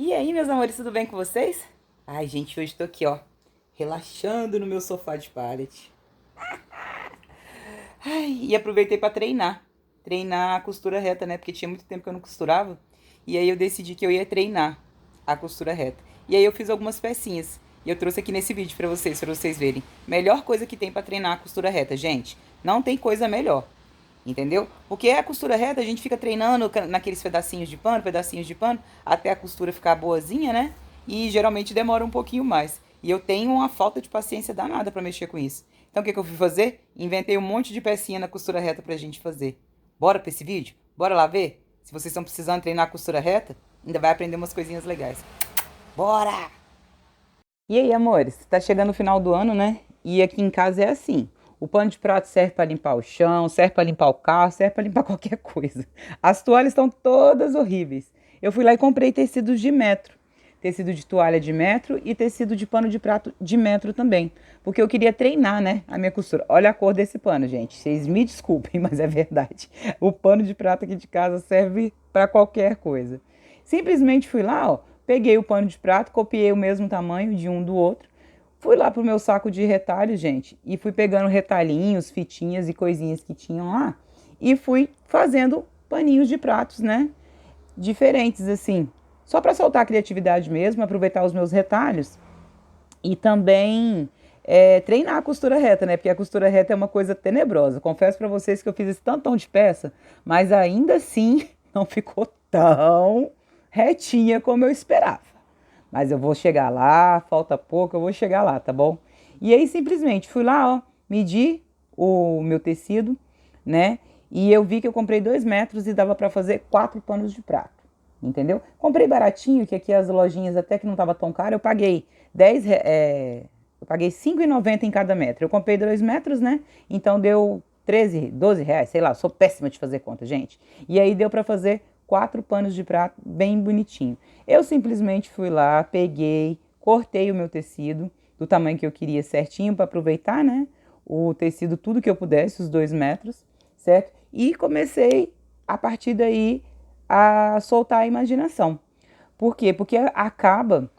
E aí, meus amores, tudo bem com vocês? Ai, gente, hoje tô aqui, ó, relaxando no meu sofá de pallet. Ai, e aproveitei pra treinar. Treinar a costura reta, né? Porque tinha muito tempo que eu não costurava. E aí eu decidi que eu ia treinar a costura reta. E aí eu fiz algumas pecinhas. E eu trouxe aqui nesse vídeo pra vocês verem. Melhor coisa que tem pra treinar a costura reta, gente. Não tem coisa melhor. Entendeu? Porque a costura reta a gente fica treinando naqueles pedacinhos de pano, até a costura ficar boazinha, né? E geralmente demora um pouquinho mais. E eu tenho uma falta de paciência danada pra mexer com isso. Então o que que eu fui fazer? Inventei um monte de pecinha na costura reta pra gente fazer. Bora pra esse vídeo? Bora lá ver? Se vocês estão precisando treinar a costura reta, ainda vai aprender umas coisinhas legais. Bora! E aí, amores? Tá chegando o final do ano, né? E aqui em casa é assim. O pano de prato serve para limpar o chão, serve para limpar o carro, serve para limpar qualquer coisa. As toalhas estão todas horríveis. Eu fui lá e comprei tecidos de metro. Tecido de toalha de metro e tecido de pano de prato de metro também. Porque eu queria treinar, né, a minha costura. Olha a cor desse pano, gente. Vocês me desculpem, mas é verdade. O pano de prato aqui de casa serve para qualquer coisa. Simplesmente fui lá, ó, peguei o pano de prato, copiei o mesmo tamanho de um do outro. Fui lá pro meu saco de retalhos, gente, e fui pegando retalhinhos, fitinhas e coisinhas que tinham lá e fui fazendo paninhos de pratos, né? Diferentes assim, só para soltar a criatividade mesmo, aproveitar os meus retalhos e também treinar a costura reta, né? Porque a costura reta é uma coisa tenebrosa. Confesso para vocês que eu fiz esse tantão de peça, mas ainda assim não ficou tão retinha como eu esperava. Mas eu vou chegar lá, falta pouco, eu vou chegar lá, tá bom? E aí simplesmente fui lá, ó, medi o meu tecido, né? E eu vi que eu comprei 2 metros e dava para fazer 4 panos de prato, entendeu? Comprei baratinho, que aqui as lojinhas até que não tava tão caro, eu paguei 10, eu paguei 5,90 em cada metro. Eu comprei 2 metros, né? Então deu 13, 12 reais, sei lá, sou péssima de fazer conta, gente. E aí deu para fazer 4 panos de prato bem bonitinho. Eu simplesmente fui lá, peguei, cortei o meu tecido do tamanho que eu queria certinho para aproveitar, né? O tecido, tudo que eu pudesse, os 2 metros, certo? E comecei a partir daí a soltar a imaginação. Por quê? Porque acaba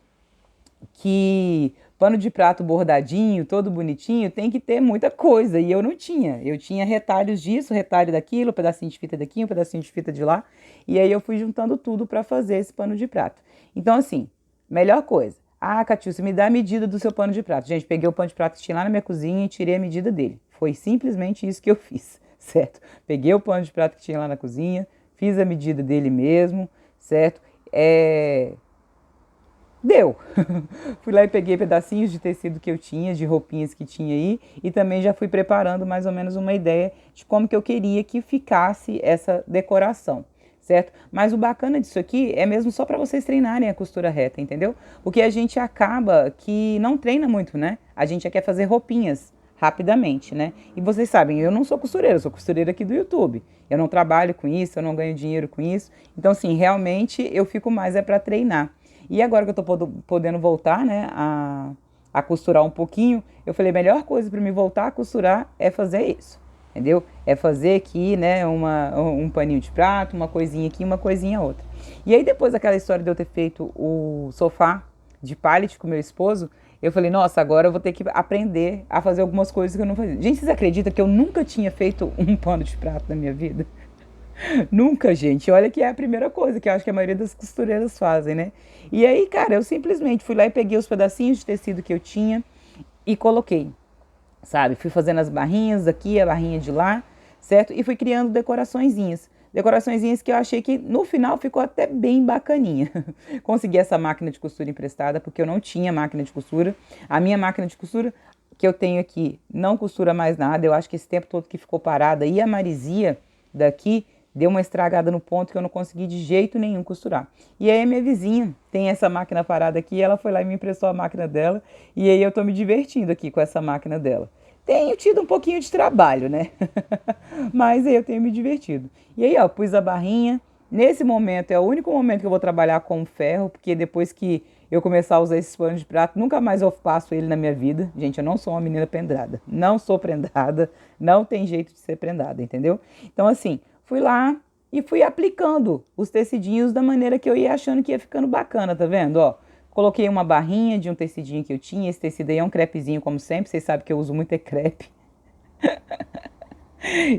que pano de prato bordadinho, todo bonitinho, tem que ter muita coisa. E eu não tinha. Eu tinha retalhos disso, retalho daquilo, um pedacinho de fita daqui, um pedacinho de fita de lá. E aí eu fui juntando tudo para fazer esse pano de prato. Então, assim, melhor coisa. Ah, Catiúcia, me dá a medida do seu pano de prato. Gente, peguei o pano de prato que tinha lá na minha cozinha e tirei a medida dele. Foi simplesmente isso que eu fiz, certo? Peguei o pano de prato que tinha lá na cozinha, fiz a medida dele mesmo, certo? Deu. Fui lá e peguei pedacinhos de tecido que eu tinha, de roupinhas que tinha aí, e também já fui preparando mais ou menos uma ideia de como que eu queria que ficasse essa decoração, certo? Mas o bacana disso aqui é mesmo só para vocês treinarem a costura reta, entendeu? Porque a gente acaba que não treina muito, né? A gente já quer fazer roupinhas rapidamente, né? E vocês sabem, eu não sou costureira aqui do YouTube. Eu não trabalho com isso, eu não ganho dinheiro com isso. Então, assim, realmente eu fico mais é para treinar. E agora que eu tô podendo voltar, né, a costurar um pouquinho, eu falei, a melhor coisa para me voltar a costurar é fazer isso, entendeu? É fazer aqui, né, um paninho de prato, uma coisinha aqui, uma coisinha outra. E aí depois daquela história de eu ter feito o sofá de pallet com meu esposo, eu falei, nossa, agora eu vou ter que aprender a fazer algumas coisas que eu não fazia. Gente, vocês acreditam que eu nunca tinha feito um pano de prato na minha vida? Nunca, gente. Olha que é a primeira coisa que eu acho que a maioria das costureiras fazem, né? E aí, cara, eu simplesmente fui lá e peguei os pedacinhos de tecido que eu tinha e coloquei, sabe? Fui fazendo as barrinhas daqui, a barrinha de lá, certo? E fui criando decoraçõezinhas. Decoraçõezinhas que eu achei que no final ficou até bem bacaninha. Consegui essa máquina de costura emprestada porque eu não tinha máquina de costura. A minha máquina de costura que eu tenho aqui não costura mais nada. Eu acho que esse tempo todo que ficou parada e a Marizia daqui deu uma estragada no ponto que eu não consegui de jeito nenhum costurar. E aí a minha vizinha tem essa máquina parada aqui, ela foi lá e me emprestou a máquina dela, e aí eu tô me divertindo aqui com essa máquina dela. Tenho tido um pouquinho de trabalho, né? Mas aí eu tenho me divertido. E aí, ó, pus a barrinha. Nesse momento é o único momento que eu vou trabalhar com ferro, porque depois que eu começar a usar esses panos de prato, nunca mais eu passo ele na minha vida. Gente, eu não sou uma menina prendada. Não sou prendada, não tem jeito de ser prendada, entendeu? Então, assim, fui lá, e fui aplicando os tecidinhos da maneira que eu ia achando que ia ficando bacana, tá vendo? Ó, coloquei uma barrinha de um tecidinho que eu tinha, esse tecido aí é um crepezinho como sempre, vocês sabem que eu uso muito é crepe.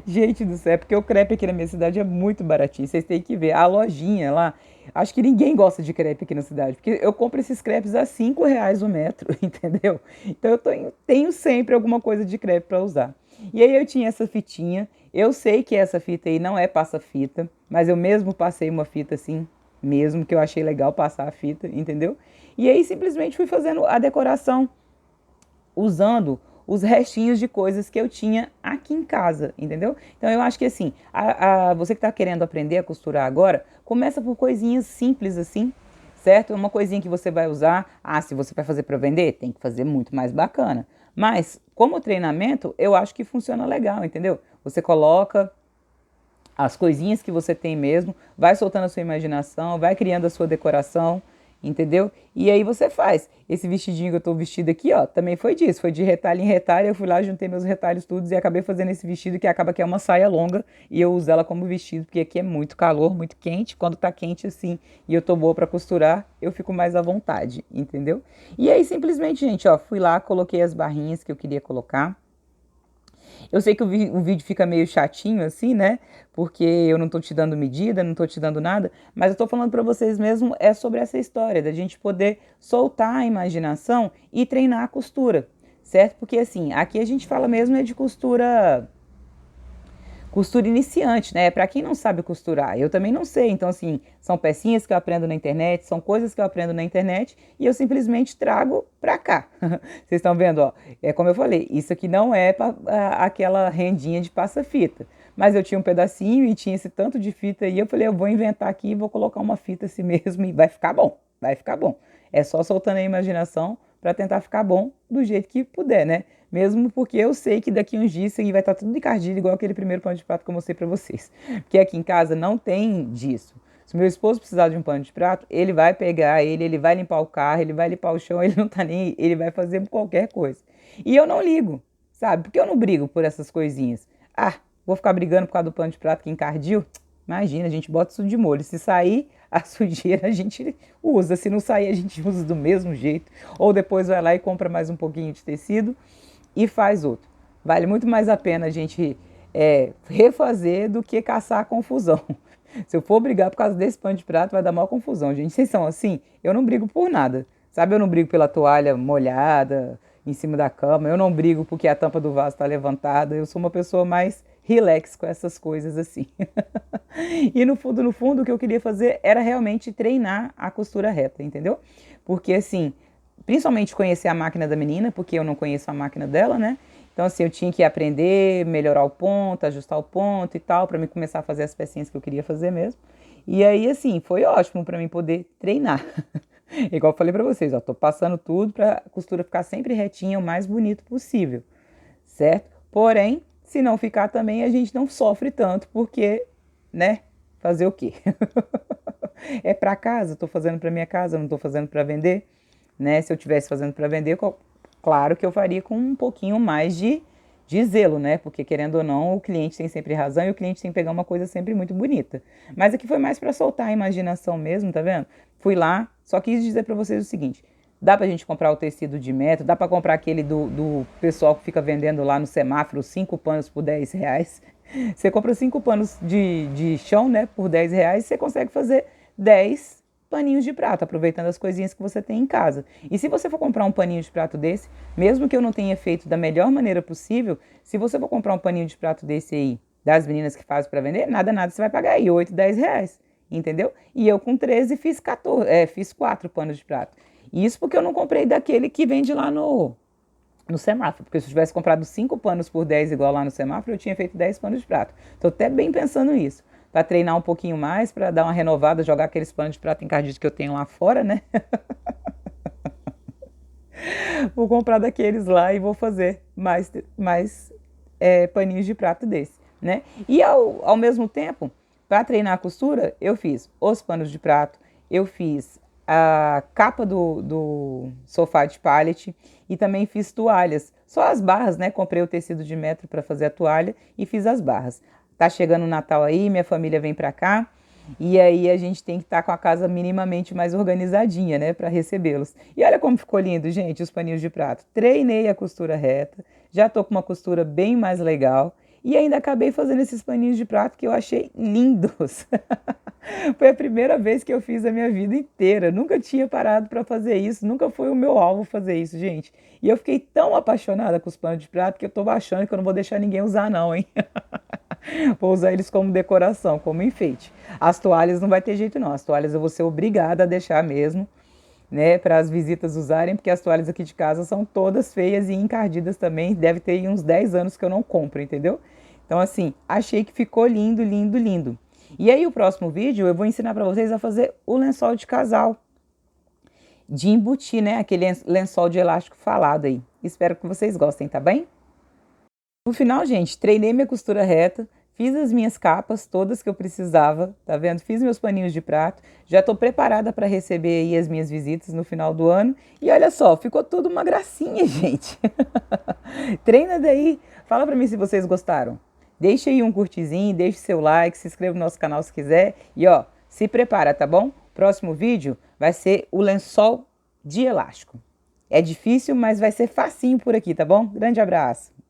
Gente do céu, é porque o crepe aqui na minha cidade é muito baratinho. Vocês têm que ver. A lojinha lá, acho que ninguém gosta de crepe aqui na cidade. Porque eu compro esses crepes a R$ 5 o metro, entendeu? Então tenho sempre alguma coisa de crepe para usar. E aí eu tinha essa fitinha. Eu sei que essa fita aí não é passa-fita, mas eu mesmo passei uma fita assim, mesmo que eu achei legal passar a fita, entendeu? E aí simplesmente fui fazendo a decoração usando os restinhos de coisas que eu tinha aqui em casa, entendeu? Então eu acho que assim, você que está querendo aprender a costurar agora, começa por coisinhas simples assim, certo? Uma coisinha que você vai usar. Ah, se você vai fazer para vender, tem que fazer muito mais bacana. Mas como treinamento, eu acho que funciona legal, entendeu? Você coloca as coisinhas que você tem mesmo, vai soltando a sua imaginação, vai criando a sua decoração, entendeu? E aí você faz. Esse vestidinho que eu tô vestido aqui, ó, também foi disso, foi de retalho em retalho, eu fui lá, juntei meus retalhos todos e acabei fazendo esse vestido que acaba que é uma saia longa e eu uso ela como vestido, porque aqui é muito calor, muito quente, quando tá quente assim e eu tô boa pra costurar, eu fico mais à vontade, entendeu? E aí simplesmente, gente, ó, fui lá, coloquei as barrinhas que eu queria colocar. Eu sei que o vídeo fica meio chatinho assim, né? Porque eu não tô te dando medida, não tô te dando nada, mas eu tô falando pra vocês mesmo é sobre essa história da gente poder soltar a imaginação e treinar a costura, certo? Porque assim, aqui a gente fala mesmo é de costura iniciante, né? Para quem não sabe costurar, eu também não sei. Então, assim, são pecinhas que eu aprendo na internet, são coisas que eu aprendo na internet e eu simplesmente trago pra cá. Vocês estão vendo, ó? É como eu falei, isso aqui não é aquela rendinha de passa-fita. Mas eu tinha um pedacinho e tinha esse tanto de fita aí. Eu falei, eu vou inventar aqui e vou colocar uma fita assim mesmo e vai ficar bom. Vai ficar bom. É só soltando a imaginação para tentar ficar bom do jeito que puder, né? Mesmo porque eu sei que daqui uns dias isso aí vai estar tudo encardido, igual aquele primeiro pano de prato que eu mostrei pra vocês. Porque aqui em casa não tem disso. Se meu esposo precisar de um pano de prato, ele vai pegar ele vai limpar o carro, ele vai limpar o chão, ele não tá nem aí, ele vai fazer qualquer coisa. E eu não ligo, sabe? Porque eu não brigo por essas coisinhas. Ah, vou ficar brigando por causa do pano de prato que encardiu? Imagina, a gente bota isso de molho. Se sair a sujeira, a gente usa. Se não sair, a gente usa do mesmo jeito. Ou depois vai lá e compra mais um pouquinho de tecido e faz outro. Vale muito mais a pena a gente refazer do que caçar a confusão. Se eu for brigar por causa desse pano de prato, vai dar maior confusão, gente. Vocês são assim? Eu não brigo por nada. Sabe, eu não brigo pela toalha molhada em cima da cama. Eu não brigo porque a tampa do vaso está levantada. Eu sou uma pessoa mais relax com essas coisas assim. E no fundo, o que eu queria fazer era realmente treinar a costura reta, entendeu? Porque assim, principalmente conhecer a máquina da menina, porque eu não conheço a máquina dela, né? Então, assim, eu tinha que aprender, melhorar o ponto, ajustar o ponto e tal, para mim começar a fazer as pecinhas que eu queria fazer mesmo. E aí, assim, foi ótimo para mim poder treinar. Igual eu falei para vocês, ó, tô passando tudo para a costura ficar sempre retinha, o mais bonito possível, certo? Porém, se não ficar também, a gente não sofre tanto, porque, né? Fazer o quê? É para casa, estou fazendo para minha casa, não estou fazendo para vender, né? Se eu estivesse fazendo para vender, claro que eu faria com um pouquinho mais de zelo, né? Porque querendo ou não, o cliente tem sempre razão e o cliente tem que pegar uma coisa sempre muito bonita. Mas aqui foi mais para soltar a imaginação mesmo, tá vendo? Fui lá, só quis dizer para vocês o seguinte: dá pra gente comprar o tecido de metro, dá pra comprar aquele do pessoal que fica vendendo lá no semáforo, 5 panos por R$ 10. Você compra 5 panos de chão, né, por R$ 10, você consegue fazer 10 paninhos de prato, aproveitando as coisinhas que você tem em casa. E se você for comprar um paninho de prato desse, mesmo que eu não tenha feito da melhor maneira possível, se você for comprar um paninho de prato desse aí, das meninas que fazem para vender, nada, você vai pagar aí 8, R$ 10, entendeu? E eu com 13 fiz 14, fiz 4 panos de prato. Isso porque eu não comprei daquele que vende lá no semáforo, porque se eu tivesse comprado 5 panos por 10 igual lá no semáforo, eu tinha feito 10 panos de prato. Tô até bem pensando nisso, para treinar um pouquinho mais, para dar uma renovada, jogar aqueles panos de prato encardidos que eu tenho lá fora, né? Vou comprar daqueles lá e vou fazer mais paninhos de prato desse, né? E ao mesmo tempo, para treinar a costura, eu fiz os panos de prato, eu fiz a capa do sofá de pallet e também fiz toalhas. Só as barras, né? Comprei o tecido de metro para fazer a toalha e fiz as barras. Tá chegando o Natal aí, minha família vem pra cá. E aí a gente tem que estar com a casa minimamente mais organizadinha, né, para recebê-los. E olha como ficou lindo, gente, os paninhos de prato. Treinei a costura reta, já tô com uma costura bem mais legal e ainda acabei fazendo esses paninhos de prato que eu achei lindos. Foi a primeira vez que eu fiz a minha vida inteira. Nunca tinha parado para fazer isso, nunca foi o meu alvo fazer isso, gente. E eu fiquei tão apaixonada com os panos de prato que eu tô achando que eu não vou deixar ninguém usar não, hein? Vou usar eles como decoração, como enfeite. As toalhas não vai ter jeito não. As toalhas eu vou ser obrigada a deixar mesmo, né, para as visitas usarem, porque as toalhas aqui de casa são todas feias e encardidas também. Deve ter uns 10 anos que eu não compro, entendeu? Então assim, achei que ficou lindo, lindo, lindo. E aí o próximo vídeo eu vou ensinar para vocês a fazer o lençol de casal, de embutir, né, aquele lençol de elástico falado aí. Espero que vocês gostem, tá bem? No final, gente, treinei minha costura reta, fiz as minhas capas todas que eu precisava, tá vendo? Fiz meus paninhos de prato, já estou preparada para receber aí as minhas visitas no final do ano. E olha só, ficou tudo uma gracinha, gente. Treina daí, fala para mim se vocês gostaram. Deixa aí um curtizinho, deixe seu like, se inscreva no nosso canal se quiser. E ó, se prepara, tá bom? Próximo vídeo vai ser o lençol de elástico. É difícil, mas vai ser facinho por aqui, tá bom? Grande abraço!